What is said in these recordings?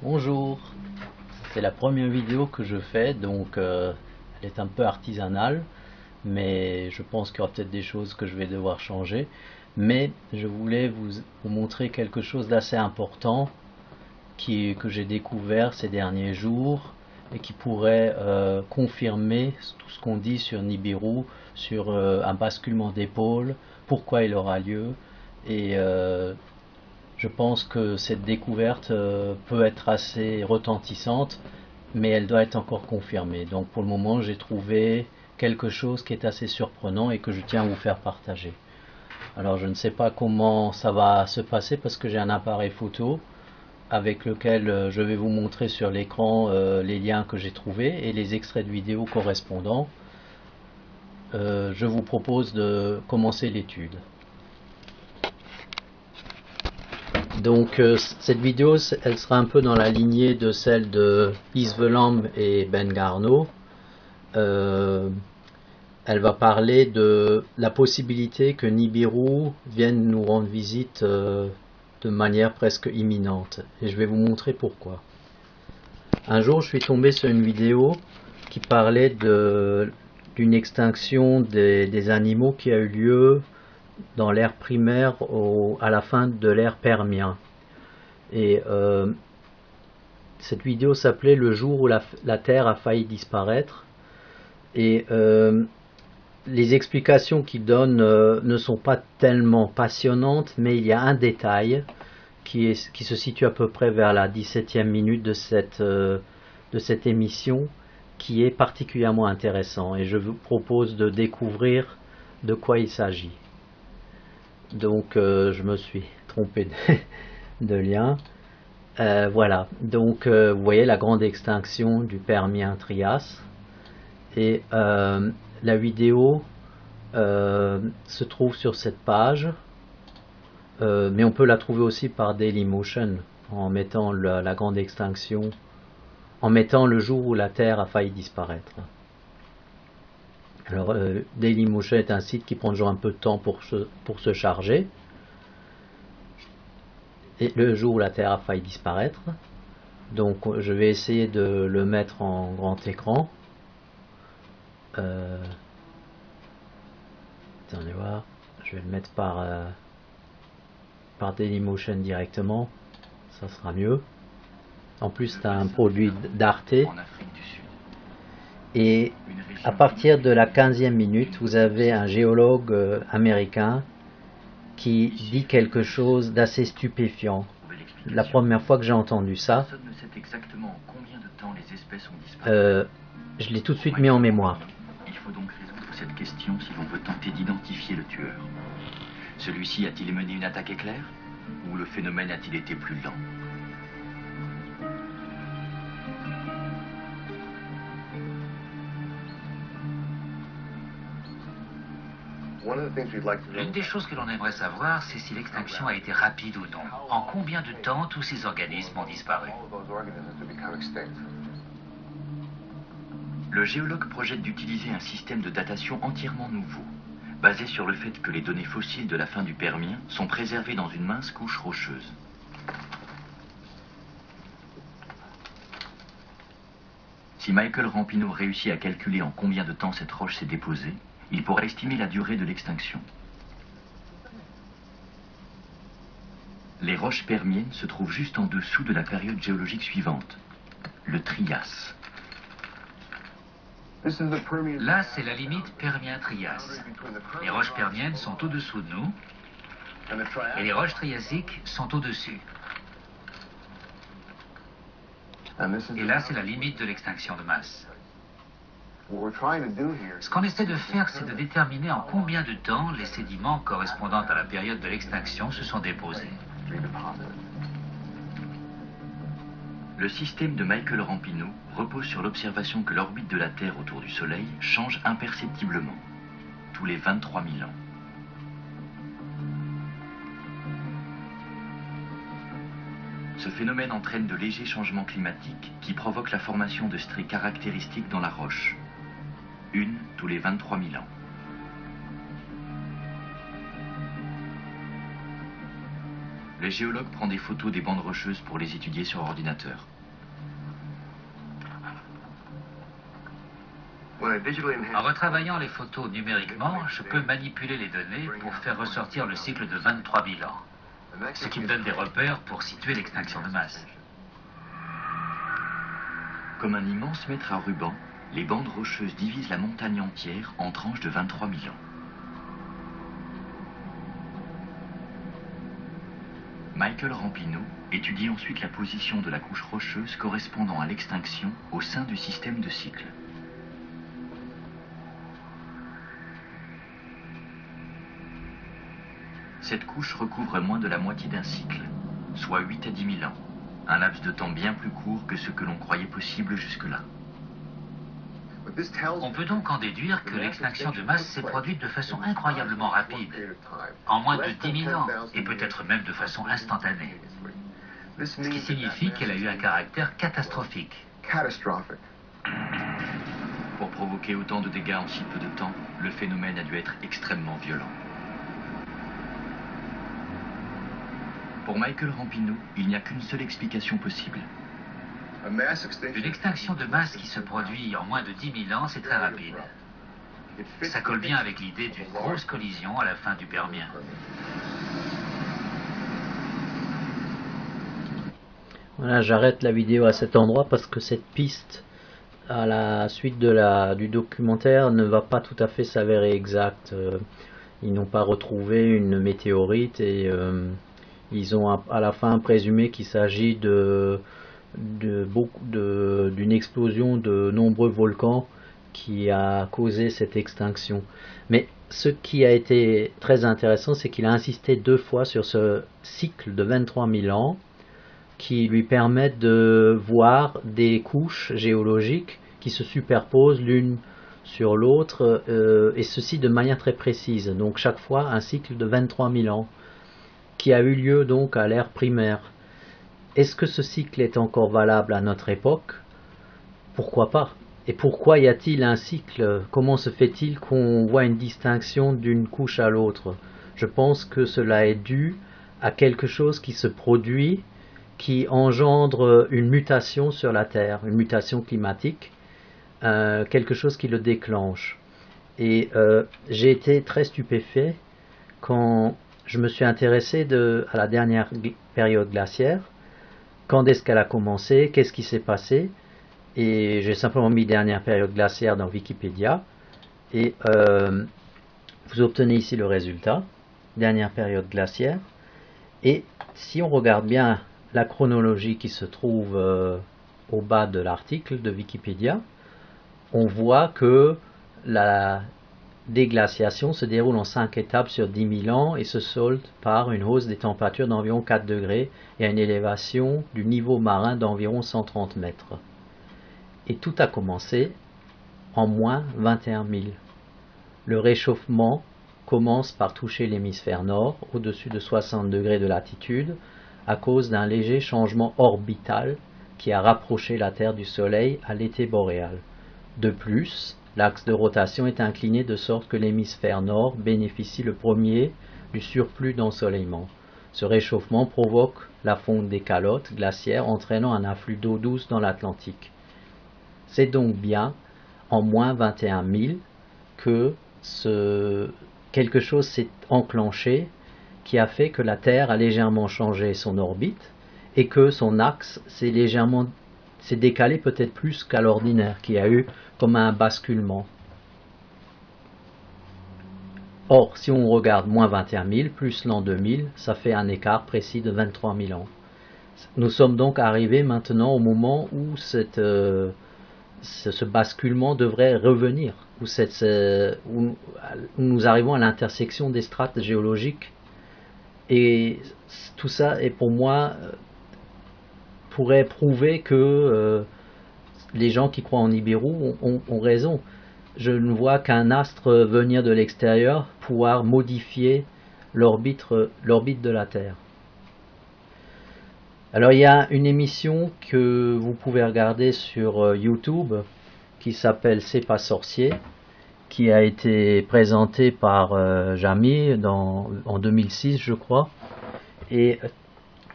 Bonjour, c'est la première vidéo que je fais, donc elle est un peu artisanale, mais je pense qu'il y aura peut-être des choses que je vais devoir changer. Mais je voulais vous montrer quelque chose d'assez important que j'ai découvert ces derniers jours et qui pourrait confirmer tout ce qu'on dit sur Nibiru, sur un basculement d'épaule, pourquoi il aura lieu, et je pense que cette découverte peut être assez retentissante, mais elle doit être encore confirmée. Donc pour le moment, j'ai trouvé quelque chose qui est assez surprenant et que je tiens à vous faire partager. Alors je ne sais pas comment ça va se passer parce que j'ai un appareil photo avec lequel je vais vous montrer sur l'écran les liens que j'ai trouvés et les extraits de vidéos correspondants. Je vous propose de commencer l'étude. Donc cette vidéo, elle sera un peu dans la lignée de celle de Isvelamb et Ben Garnaut. Elle va parler de la possibilité que Nibiru vienne nous rendre visite de manière presque imminente. Et je vais vous montrer pourquoi. Un jour, je suis tombé sur une vidéo qui parlait d'une extinction des animaux qui a eu lieu dans l'ère primaire à la fin de l'ère permien. Et cette vidéo s'appelait Le jour où la Terre a failli disparaître. Et les explications qu'il donne ne sont pas tellement passionnantes, mais il y a un détail qui se situe à peu près vers la 17e minute de cette émission qui est particulièrement intéressant. Et je vous propose de découvrir de quoi il s'agit. Donc je me suis trompé de lien. Voilà, donc vous voyez la grande extinction du Permien-Trias et la vidéo se trouve sur cette page, mais on peut la trouver aussi par Dailymotion en mettant la grande extinction, en mettant le jour où la Terre a failli disparaître. Alors Dailymotion est un site qui prend toujours un peu de temps pour se charger. Et le jour où la Terre a failli disparaître. Donc je vais essayer de le mettre en grand écran. Attendez voir, je vais le mettre par Dailymotion directement, ça sera mieux. En plus c'est un produit d'Arte. Et à partir de la 15e minute, vous avez un géologue américain qui dit quelque chose d'assez stupéfiant. La première fois que j'ai entendu ça, je l'ai tout de suite mis en mémoire. Il faut donc résoudre cette question si l'on veut tenter d'identifier le tueur. Celui-ci a-t-il mené une attaque éclair? Ou le phénomène a-t-il été plus lent? L'une des choses que l'on aimerait savoir, c'est si l'extinction a été rapide ou non. En combien de temps tous ces organismes ont disparu? Le géologue projette d'utiliser un système de datation entièrement nouveau, basé sur le fait que les données fossiles de la fin du Permien sont préservées dans une mince couche rocheuse. Si Michael Rampineau réussit à calculer en combien de temps cette roche s'est déposée, il pourra estimer la durée de l'extinction. Les roches permiennes se trouvent juste en dessous de la période géologique suivante, le Trias. Là, c'est la limite Permien-Trias. Les roches permiennes sont au-dessous de nous et les roches triasiques sont au-dessus. Et là, c'est la limite de l'extinction de masse. Ce qu'on essaie de faire, c'est de déterminer en combien de temps les sédiments correspondant à la période de l'extinction se sont déposés. Le système de Michael Rampineau repose sur l'observation que l'orbite de la Terre autour du Soleil change imperceptiblement, tous les 23 000 ans. Ce phénomène entraîne de légers changements climatiques qui provoquent la formation de stries caractéristiques dans la roche, une tous les 23 000 ans. le géologue prend des photos des bandes rocheuses pour les étudier sur ordinateur. En retravaillant les photos numériquement, je peux manipuler les données pour faire ressortir le cycle de 23 000 ans, ce qui me donne des repères pour situer l'extinction de masse. Comme un immense mètre à ruban, les bandes rocheuses divisent la montagne entière en tranches de 23 000 ans. Michael Rampineau étudie ensuite la position de la couche rocheuse correspondant à l'extinction au sein du système de cycle. Cette couche recouvre moins de la moitié d'un cycle, soit 8 à 10 000 ans, un laps de temps bien plus court que ce que l'on croyait possible jusque-là. On peut donc en déduire que l'extinction de masse s'est produite de façon incroyablement rapide, en moins de 10 000 ans, et peut-être même de façon instantanée. Ce qui signifie qu'elle a eu un caractère catastrophique. Pour provoquer autant de dégâts en si peu de temps, le phénomène a dû être extrêmement violent. Pour Michael Rampineau, il n'y a qu'une seule explication possible. Une extinction de masse qui se produit en moins de 10 000 ans, c'est très rapide. Ça colle bien avec l'idée d'une grosse collision à la fin du Permien. Voilà, j'arrête la vidéo à cet endroit parce que cette piste, à la suite du documentaire, ne va pas tout à fait s'avérer exacte. Ils n'ont pas retrouvé une météorite et ils ont à la fin présumé qu'il s'agit d'une explosion de nombreux volcans qui a causé cette extinction. Mais ce qui a été très intéressant, c'est qu'il a insisté 2 fois sur ce cycle de 23 000 ans qui lui permettent de voir des couches géologiques qui se superposent l'une sur l'autre, et ceci de manière très précise. Donc chaque fois un cycle de 23 000 ans qui a eu lieu donc à l'ère primaire. Est-ce que ce cycle est encore valable à notre époque? Pourquoi pas? Et pourquoi y a-t-il un cycle? Comment se fait-il qu'on voit une distinction d'une couche à l'autre? Je pense que cela est dû à quelque chose qui se produit, qui engendre une mutation sur la Terre, une mutation climatique, quelque chose qui le déclenche. Et j'ai été très stupéfait quand je me suis intéressé à la dernière période glaciaire. Quand est-ce qu'elle a commencé? Qu'est-ce qui s'est passé? Et j'ai simplement mis dernière période glaciaire dans Wikipédia. Et vous obtenez ici le résultat. Dernière période glaciaire. Et si on regarde bien la chronologie qui se trouve au bas de l'article de Wikipédia, on voit que la déglaciation se déroule en 5 étapes sur 10 000 ans et se solde par une hausse des températures d'environ 4 degrés et une élévation du niveau marin d'environ 130 mètres. Et tout a commencé en moins 21 000. Le réchauffement commence par toucher l'hémisphère nord, au-dessus de 60 degrés de latitude, à cause d'un léger changement orbital qui a rapproché la Terre du Soleil à l'été boréal. De plus, l'axe de rotation est incliné de sorte que l'hémisphère nord bénéficie le premier du surplus d'ensoleillement. Ce réchauffement provoque la fonte des calottes glaciaires entraînant un afflux d'eau douce dans l'Atlantique. C'est donc bien en moins 21 000 que quelque chose s'est enclenché qui a fait que la Terre a légèrement changé son orbite et que son axe s'est décalé peut-être plus qu'à l'ordinaire, qui a eu comme un basculement. Or, si on regarde moins 21 000 plus l'an 2000, ça fait un écart précis de 23 000 ans. Nous sommes donc arrivés maintenant au moment où ce basculement devrait revenir, où nous arrivons à l'intersection des strates géologiques. Et tout ça, est pour moi, pourrait prouver que les gens qui croient en Nibiru ont raison. Je ne vois qu'un astre venir de l'extérieur pouvoir modifier l'orbite de la Terre. Alors il y a une émission que vous pouvez regarder sur YouTube qui s'appelle C'est pas sorcier, qui a été présentée par Jamy en 2006 je crois. Et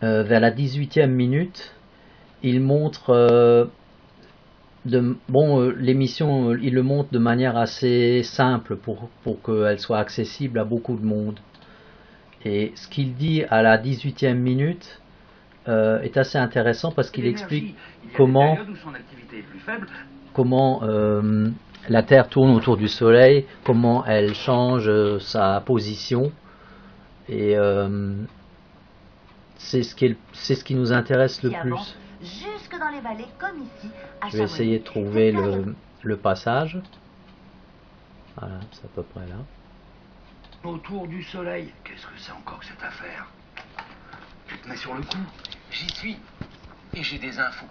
vers la 18e minute, il montre l'émission, il le montre de manière assez simple pour qu'elle soit accessible à beaucoup de monde. Et ce qu'il dit à la 18e minute est assez intéressant parce qu'il explique comment la Terre tourne autour du Soleil, comment elle change sa position. Et c'est ce qui nous intéresse le plus. Jusque dans les vallées, comme ici, à Je vais essayer de trouver le passage. Voilà, c'est à peu près là. Autour du Soleil, qu'est-ce que c'est encore que cette affaire? Tu te mets sur le coup? J'y suis. Et j'ai des infos.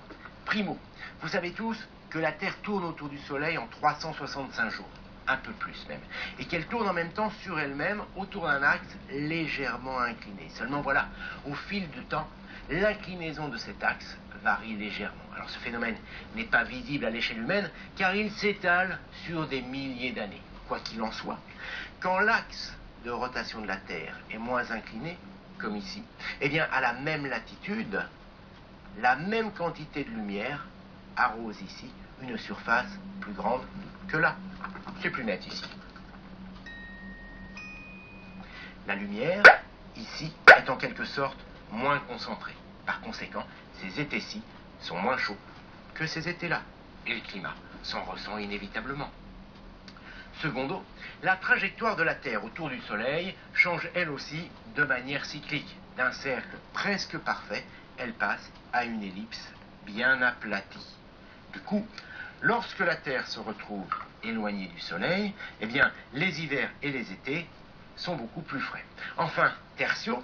Primo, vous savez tous que la Terre tourne autour du Soleil en 365 jours. Un peu plus même. Et qu'elle tourne en même temps sur elle-même autour d'un axe légèrement incliné. Seulement voilà, au fil du temps, l'inclinaison de cet axe varie légèrement. Alors ce phénomène n'est pas visible à l'échelle humaine car il s'étale sur des milliers d'années. Quoi qu'il en soit, quand l'axe de rotation de la Terre est moins incliné, comme ici, eh bien à la même latitude, la même quantité de lumière arrose ici une surface plus grande que là. C'est plus net ici. La lumière, ici, est en quelque sorte moins concentrée. Par conséquent, ces étés-ci sont moins chauds que ces étés-là. Et le climat s'en ressent inévitablement. Secondo, la trajectoire de la Terre autour du Soleil change elle aussi de manière cyclique. D'un cercle presque parfait, elle passe à une ellipse bien aplatie. Du coup, lorsque la Terre se retrouve éloignée du Soleil, eh bien, les hivers et les étés sont beaucoup plus frais. Enfin, tertio,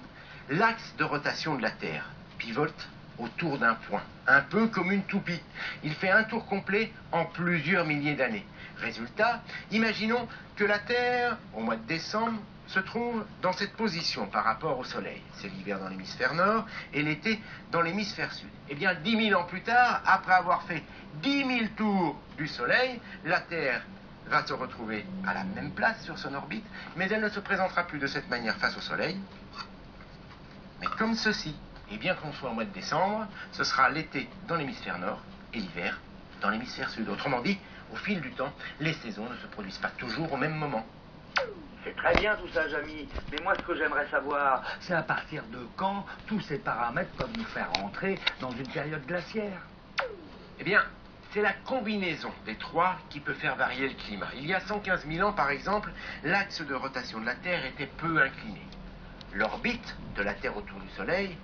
l'axe de rotation de la Terre pivote autour d'un point, un peu comme une toupie. Il fait un tour complet en plusieurs milliers d'années. Résultat, imaginons que la Terre, au mois de décembre, se trouve dans cette position par rapport au Soleil. C'est l'hiver dans l'hémisphère nord et l'été dans l'hémisphère sud. Eh bien, 10 000 ans plus tard, après avoir fait 10 000 tours du Soleil, la Terre va se retrouver à la même place sur son orbite, mais elle ne se présentera plus de cette manière face au Soleil, mais comme ceci. Et bien qu'on soit au mois de décembre, ce sera l'été dans l'hémisphère nord et l'hiver dans l'hémisphère sud. Autrement dit, au fil du temps, les saisons ne se produisent pas toujours au même moment. C'est très bien tout ça, Jamy, mais moi ce que j'aimerais savoir, c'est à partir de quand tous ces paramètres peuvent nous faire rentrer dans une période glaciaire. Eh bien, c'est la combinaison des trois qui peut faire varier le climat. Il y a 115 000 ans, par exemple, l'axe de rotation de la Terre était peu incliné. L'orbite de la Terre autour du Soleil,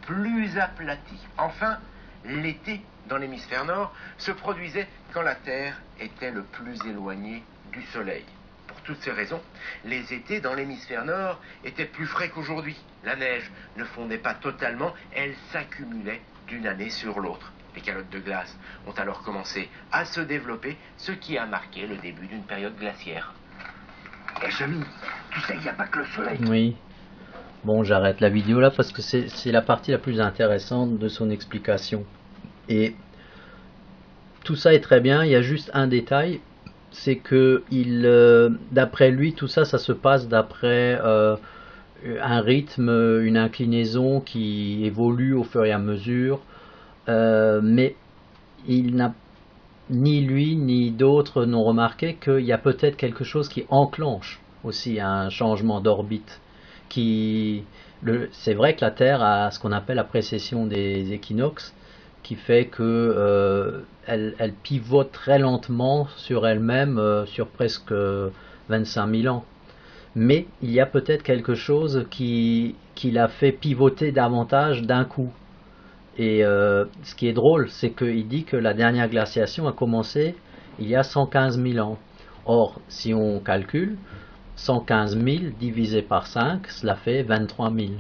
plus aplatie. Enfin, l'été dans l'hémisphère nord se produisait quand la Terre était le plus éloignée du Soleil. Pour toutes ces raisons, les étés dans l'hémisphère nord étaient plus frais qu'aujourd'hui. La neige ne fondait pas totalement, elle s'accumulait d'une année sur l'autre. Les calottes de glace ont alors commencé à se développer, ce qui a marqué le début d'une période glaciaire. Et Jamy, tu sais, il n'y a pas que le Soleil. Oui. Bon, j'arrête la vidéo là parce que c'est la partie la plus intéressante de son explication. Et tout ça est très bien, il y a juste un détail, c'est que d'après lui, tout ça, ça se passe d'après un rythme, une inclinaison qui évolue au fur et à mesure, mais il n'a ni lui ni d'autres n'ont remarqué qu'il y a peut-être quelque chose qui enclenche aussi un changement d'orbite. C'est vrai que la Terre a ce qu'on appelle la précession des équinoxes, qui fait que elle pivote très lentement sur elle-même sur presque 25 000 ans. Mais il y a peut-être quelque chose qui l'a fait pivoter davantage d'un coup. Et ce qui est drôle, c'est qu'il dit que la dernière glaciation a commencé il y a 115 000 ans. Or, si on calcule, 115 000 divisé par 5, cela fait 23 000.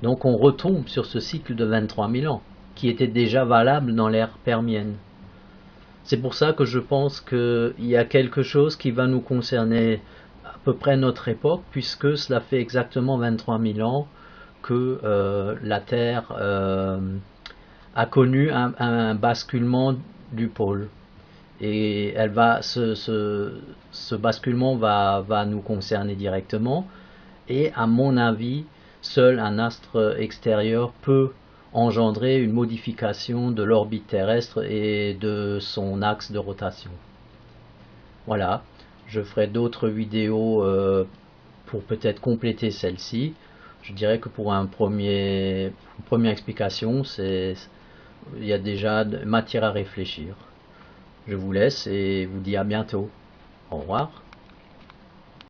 Donc on retombe sur ce cycle de 23 000 ans, qui était déjà valable dans l'ère permienne. C'est pour ça que je pense qu'il y a quelque chose qui va nous concerner à peu près notre époque, puisque cela fait exactement 23 000 ans que la Terre a connu un basculement du pôle. Et ce basculement va nous concerner directement. Et à mon avis, seul un astre extérieur peut engendrer une modification de l'orbite terrestre et de son axe de rotation. Voilà, je ferai d'autres vidéos pour peut-être compléter celle-ci. Je dirais que pour une première explication, il y a déjà matière à réfléchir. Je vous laisse et vous dis à bientôt. Au revoir.